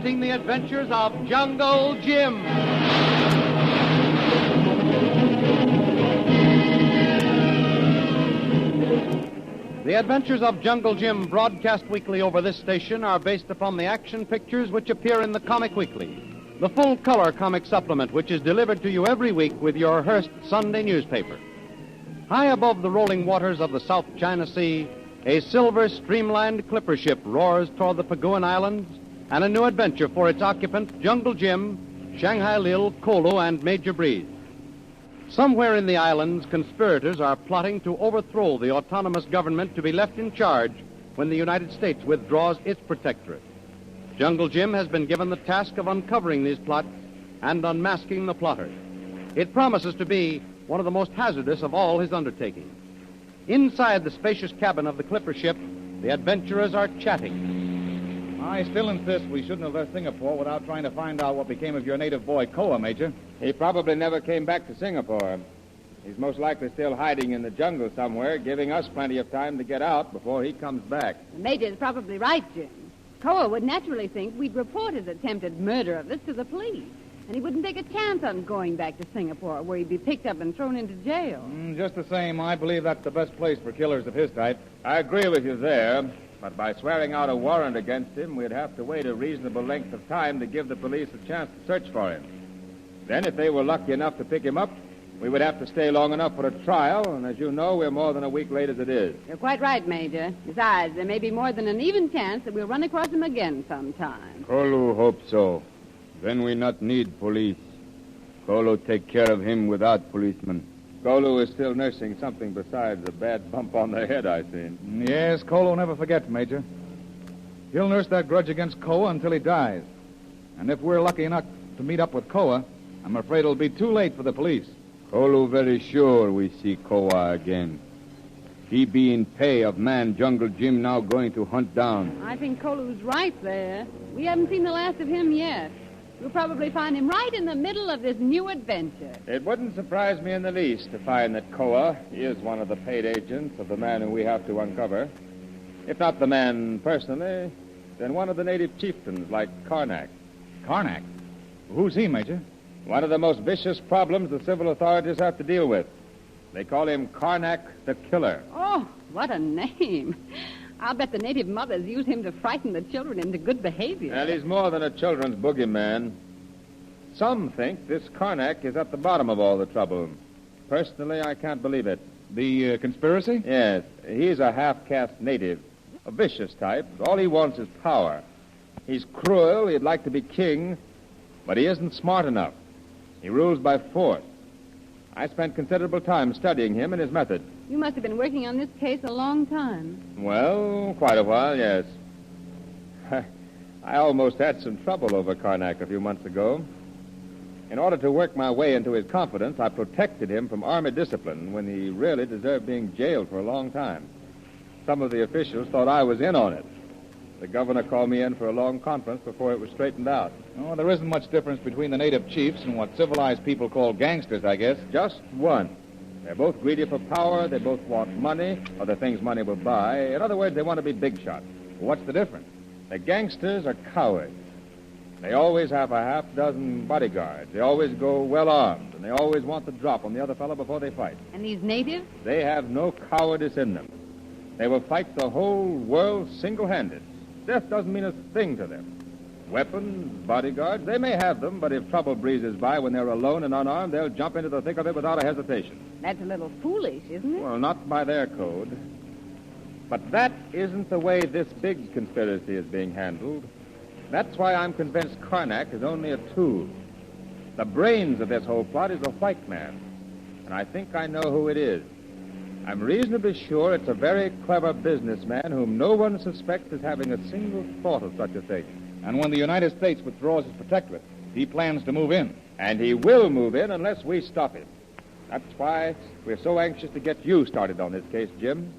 presenting the adventures of Jungle Jim. The Adventures of Jungle Jim, broadcast weekly over this station, are based upon the action pictures which appear in the Comic Weekly, the full-color comic supplement which is delivered to you every week with your Hearst Sunday newspaper. High above the rolling waters of the South China Sea, a silver streamlined clipper ship roars toward the Paguan Islands, and a new adventure for its occupants, Jungle Jim, Shanghai Lil, Kolu, and Major Breeze. Somewhere in the islands, conspirators are plotting to overthrow the autonomous government to be left in charge when the United States withdraws its protectorate. Jungle Jim has been given the task of uncovering these plots and unmasking the plotters. It promises to be one of the most hazardous of all his undertakings. Inside the spacious cabin of the clipper ship, the adventurers are chatting. I still insist we shouldn't have left Singapore without trying to find out what became of your native boy, Koa, Major. He probably never came back to Singapore. He's most likely still hiding in the jungle somewhere, giving us plenty of time to get out before he comes back. The Major's probably right, Jim. Koa would naturally think we'd report his attempted murder of this to the police. And he wouldn't take a chance on going back to Singapore, where he'd be picked up and thrown into jail. Just the same, I believe that's the best place for killers of his type. I agree with you there, but by swearing out a warrant against him, we'd have to wait a reasonable length of time to give the police a chance to search for him. Then, if they were lucky enough to pick him up, we would have to stay long enough for a trial, and as you know, we're more than a week late as it is. You're quite right, Major. Besides, there may be more than an even chance that we'll run across him again sometime. Kolu hopes so. Then we not need police. Kolu take care of him without policemen. Kolu is still nursing something besides a bad bump on the head, I've seen. Yes, Koa will never forget, Major. He'll nurse that grudge against Koa until he dies. And if we're lucky enough to meet up with Koa, I'm afraid it'll be too late for the police. Kolu very sure we see Koa again. He be in pay of man Jungle Jim now going to hunt down. I think Kolu's right there. We haven't seen the last of him yet. We'll probably find him right in the middle of this new adventure. It wouldn't surprise me in the least to find that Koa is one of the paid agents of the man who we have to uncover. If not the man personally, then one of the native chieftains like Karnak. Karnak? Who's he, Major? One of the most vicious problems the civil authorities have to deal with. They call him Karnak the Killer. Oh, what a name. I'll bet the native mothers use him to frighten the children into good behavior. Well, he's more than a children's boogeyman. Some think this Karnak is at the bottom of all the trouble. Personally, I can't believe it. The conspiracy? Yes. He's a half-caste native, a vicious type. All he wants is power. He's cruel, he'd like to be king, but he isn't smart enough. He rules by force. I spent considerable time studying him and his method. You must have been working on this case a long time. Well, quite a while, yes. I almost had some trouble over Karnak a few months ago. In order to work my way into his confidence, I protected him from army discipline when he really deserved being jailed for a long time. Some of the officials thought I was in on it. The governor called me in for a long conference before it was straightened out. Oh, there isn't much difference between the native chiefs and what civilized people call gangsters, I guess. Just one. They're both greedy for power, they both want money, or the things money will buy. In other words, they want to be big shots. What's the difference? The gangsters are cowards. They always have a half dozen bodyguards. They always go well armed, and they always want the drop on the other fellow before they fight. And these natives? They have no cowardice in them. They will fight the whole world single-handed. Death doesn't mean a thing to them. Weapons, bodyguards, they may have them, but if trouble breezes by when they're alone and unarmed, they'll jump into the thick of it without a hesitation. That's a little foolish, isn't it? Well, not by their code. But that isn't the way this big conspiracy is being handled. That's why I'm convinced Karnak is only a tool. The brains of this whole plot is a white man, and I think I know who it is. I'm reasonably sure it's a very clever businessman whom no one suspects as having a single thought of such a thing. And when the United States withdraws its protectorate, he plans to move in. And he will move in unless we stop him. That's why we're so anxious to get you started on this case, Jim.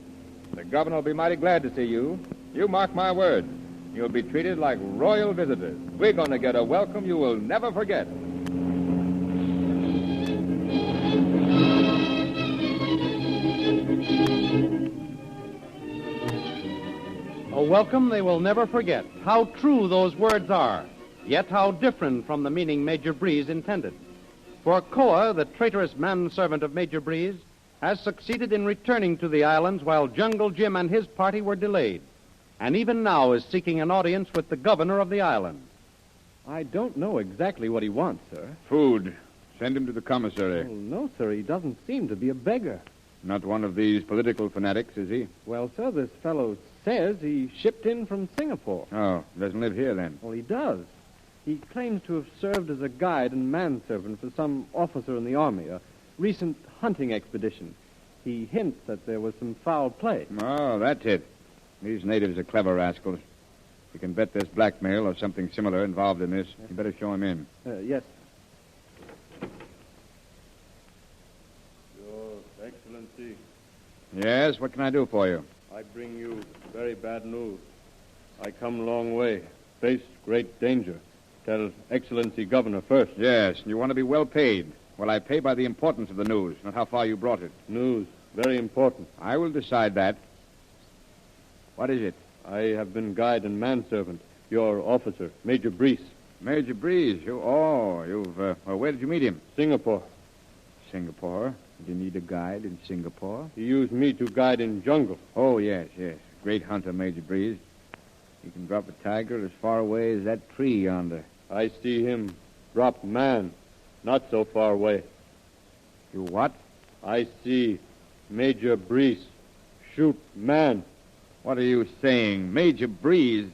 The governor will be mighty glad to see you. You mark my word. You'll be treated like royal visitors. We're going to get a welcome you will never forget. A welcome they will never forget. How true those words are. Yet how different from the meaning Major Breeze intended. For Koa, the traitorous manservant of Major Breeze, has succeeded in returning to the islands while Jungle Jim and his party were delayed, and even now is seeking an audience with the governor of the island. I don't know exactly what he wants, sir. Food. Send him to the commissary. Well, no, sir, he doesn't seem to be a beggar. Not one of these political fanatics, is he? Well, sir, this fellow says he shipped in from Singapore. Oh, doesn't live here then. Well, he does. He claims to have served as a guide and manservant for some officer in the army, a recent hunting expedition. He hints that there was some foul play. Oh, that's it. These natives are clever rascals. You can bet there's blackmail or something similar involved in this. You better show him in. Yes. Your Excellency, Yes, what can I do for you? I bring you very bad news. I come long way, face great danger. Tell Excellency Governor first. Yes, you want to be well paid. Well, I pay by the importance of the news, not how far you brought it. News, very important. I will decide that. What is it? I have been guide and manservant. Your officer, Major Breeze. Major Breeze. Where did you meet him? Singapore. Singapore. Did you need a guide in Singapore? He used me to guide in jungle. Oh, yes. Great hunter, Major Breeze. He can drop a tiger as far away as that tree yonder. I see him drop man, not so far away. You what? I see Major Breeze shoot man. What are you saying? Major Breeze?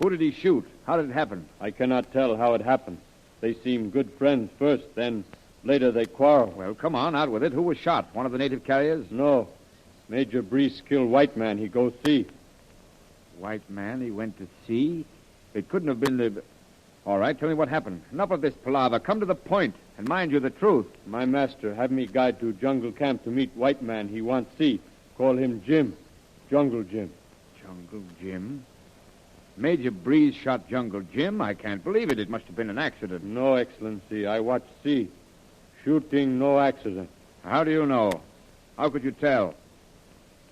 Who did he shoot? How did it happen? I cannot tell how it happened. They seemed good friends first, then later they quarreled. Well, come on, out with it. Who was shot? One of the native carriers? No. Major Breeze killed white man. He go see. White man, he went to sea? It couldn't have been the... All right, tell me what happened. Enough of this palaver. Come to the point, and mind you the truth. My master have me guide to jungle camp to meet white man he want see. Call him Jim. Jungle Jim. Jungle Jim? Major Breeze shot Jungle Jim? I can't believe it. It must have been an accident. No, Excellency. I watch see. Shooting, no accident. How do you know? How could you tell?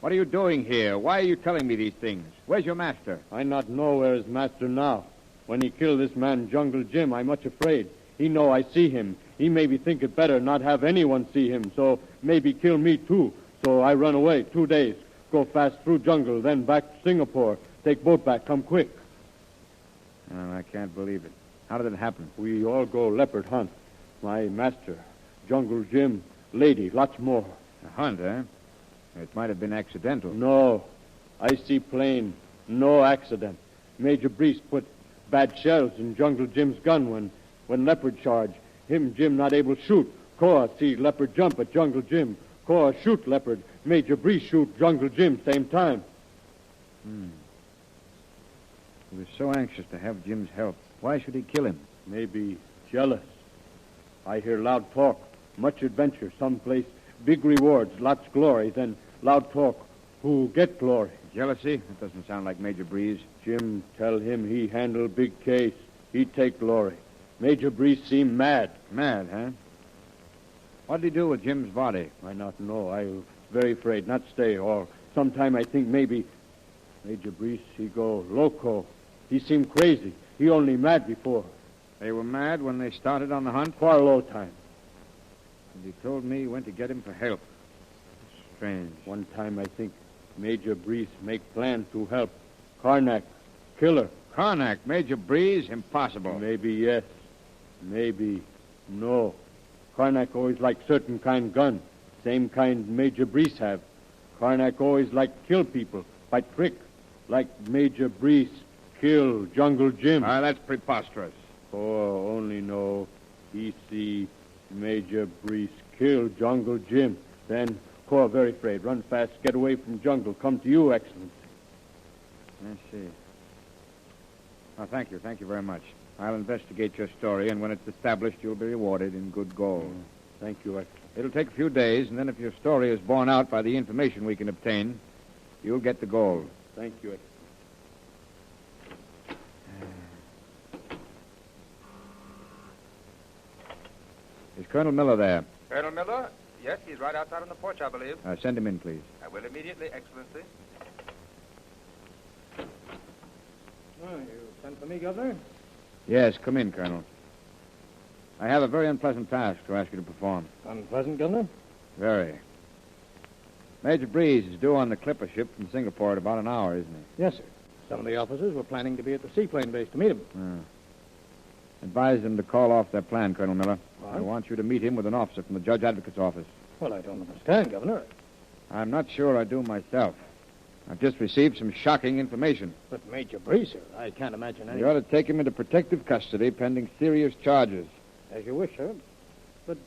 What are you doing here? Why are you telling me these things? Where's your master? I not know where his master now. When he killed this man, Jungle Jim, I much afraid. He know I see him. He maybe think it better not have anyone see him, so maybe kill me too. So I run away 2 days. Go fast through jungle, then back to Singapore. Take boat back, come quick. Oh, I can't believe it. How did it happen? We all go leopard hunt. My master, Jungle Jim, lady, lots more. A hunt, eh? It might have been accidental. No. I see plain. No accident. Major Breeze put bad shells in Jungle Jim's gun when leopard charge. Him, Jim, not able to shoot. Koa see leopard jump at Jungle Jim. Koa shoot leopard. Major Breeze shoot Jungle Jim same time. He was so anxious to have Jim's help. Why should he kill him? Maybe jealous. I hear loud talk. Much adventure. Someplace big rewards. Lots glory. Then loud talk. Who get glory? Jealousy? That doesn't sound like Major Breeze. Jim tell him he handle big case. He take glory. Major Breeze seem mad. Mad, huh? What did he do with Jim's body? I not know. I very afraid not stay. Or sometime I think maybe Major Breeze he go loco. He seem crazy. He only mad before. They were mad when they started on the hunt? Far low time. And he told me he went to get him for help. Strange. One time I think Major Breeze make plan to help. Karnak, killer. Karnak, Major Breeze? Impossible. Maybe yes. Maybe no. Karnak always like certain kind gun. Same kind Major Breeze have. Karnak always like kill people by trick. Like Major Breeze kill Jungle Jim. That's preposterous. Oh, only know he see Major Breeze kill Jungle Jim. Then Koa very afraid. Run fast, get away from jungle. Come to you, Excellency. I see. Oh, thank you. Thank you very much. I'll investigate your story, and when it's established, you'll be rewarded in good gold. Thank you, Excellency. It'll take a few days, and then if your story is borne out by the information we can obtain, you'll get the gold. Thank you, Excellency. Is Colonel Miller there? Colonel Miller? Yes, he's right outside on the porch, I believe. Send him in, please. I will immediately, Excellency. You sent for me, Governor? Yes, come in, Colonel. I have a very unpleasant task to ask you to perform. Unpleasant, Governor? Very. Major Breeze is due on the clipper ship from Singapore in about an hour, isn't he? Yes, sir. Some of the officers were planning to be at the seaplane base to meet him. Advise them to call off their plan, Colonel Miller. What? I want you to meet him with an officer from the Judge Advocate's office. Well, I don't understand, Governor. I'm not sure I do myself. I've just received some shocking information. But Major Breeze, sir, I can't imagine any... You ought to take him into protective custody pending serious charges. As you wish, sir. But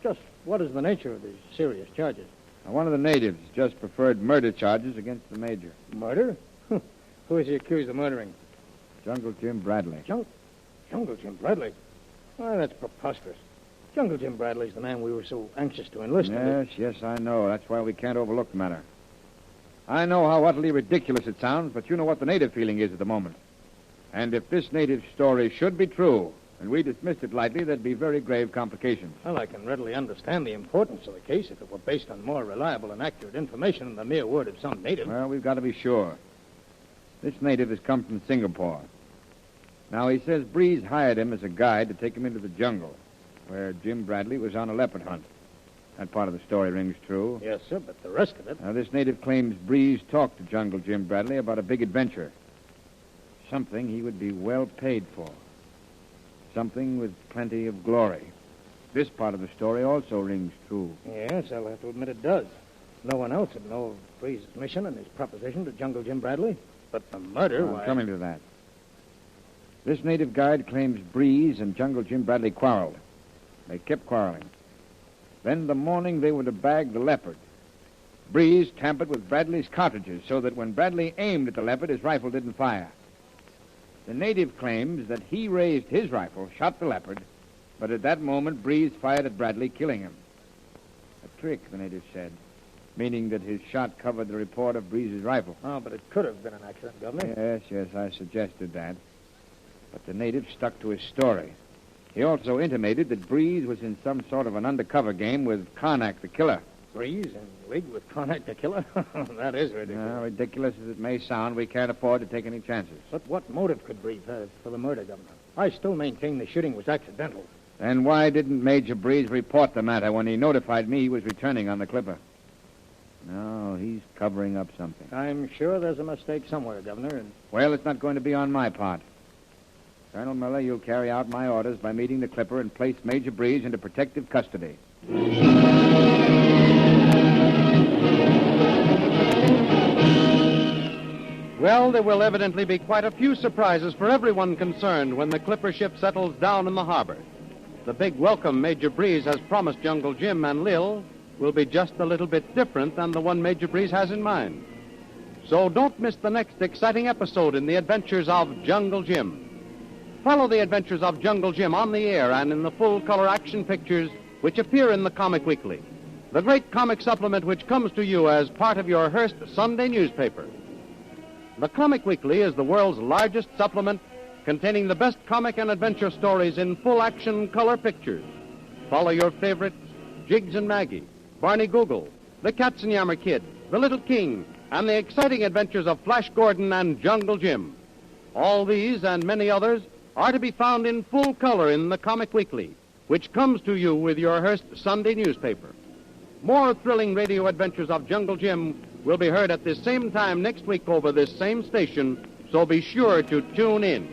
just what is the nature of these serious charges? Now, one of the natives just preferred murder charges against the major. Murder? Who is he accused of murdering? Jungle Jim Bradley. Jungle Jim Bradley? Why, that's preposterous. Jungle Jim Bradley's the man we were so anxious to enlist. Yes, I know. That's why we can't overlook the matter. I know how utterly ridiculous it sounds, but you know what the native feeling is at the moment. And if this native story should be true, and we dismissed it lightly, there'd be very grave complications. Well, I can readily understand the importance of the case if it were based on more reliable and accurate information than the mere word of some native. Well, we've got to be sure. This native has come from Singapore. Now, he says Breeze hired him as a guide to take him into the jungle, where Jim Bradley was on a leopard hunt. That part of the story rings true. Yes, sir, but the rest of it... Now, this native claims Breeze talked to Jungle Jim Bradley about a big adventure. Something he would be well paid for. Something with plenty of glory. This part of the story also rings true. Yes, I'll have to admit it does. No one else would know of Breeze's mission and his proposition to Jungle Jim Bradley. But the murder, I'm coming to that. This native guide claims Breeze and Jungle Jim Bradley quarreled. They kept quarreling. Then the morning they were to bag the leopard, Breeze tampered with Bradley's cartridges so that when Bradley aimed at the leopard, his rifle didn't fire. The native claims that he raised his rifle, shot the leopard, but at that moment, Breeze fired at Bradley, killing him. A trick, the native said, meaning that his shot covered the report of Breeze's rifle. Oh, but it could have been an accident, Governor. Yes, I suggested that. But the native stuck to his story. He also intimated that Breeze was in some sort of an undercover game with Karnak, the killer. Breeze in league with Karnak, the killer? That is ridiculous. Ridiculous as it may sound, we can't afford to take any chances. But what motive could Breeze have for the murder, Governor? I still maintain the shooting was accidental. Then why didn't Major Breeze report the matter when he notified me he was returning on the clipper? No, he's covering up something. I'm sure there's a mistake somewhere, Governor, and... Well, it's not going to be on my part. Colonel Miller, you'll carry out my orders by meeting the clipper and place Major Breeze into protective custody. Well, there will evidently be quite a few surprises for everyone concerned when the clipper ship settles down in the harbor. The big welcome Major Breeze has promised Jungle Jim and Lil will be just a little bit different than the one Major Breeze has in mind. So don't miss the next exciting episode in the adventures of Jungle Jim. Follow the adventures of Jungle Jim on the air and in the full-color action pictures which appear in the Comic Weekly, the great comic supplement which comes to you as part of your Hearst Sunday newspaper. The Comic Weekly is the world's largest supplement containing the best comic and adventure stories in full-action color pictures. Follow your favorites, Jiggs and Maggie, Barney Google, the Katzenjammer Kid, the Little King, and the exciting adventures of Flash Gordon and Jungle Jim. All these and many others are to be found in full color in the Comic Weekly, which comes to you with your Hearst Sunday newspaper. More thrilling radio adventures of Jungle Jim will be heard at this same time next week over this same station, so be sure to tune in.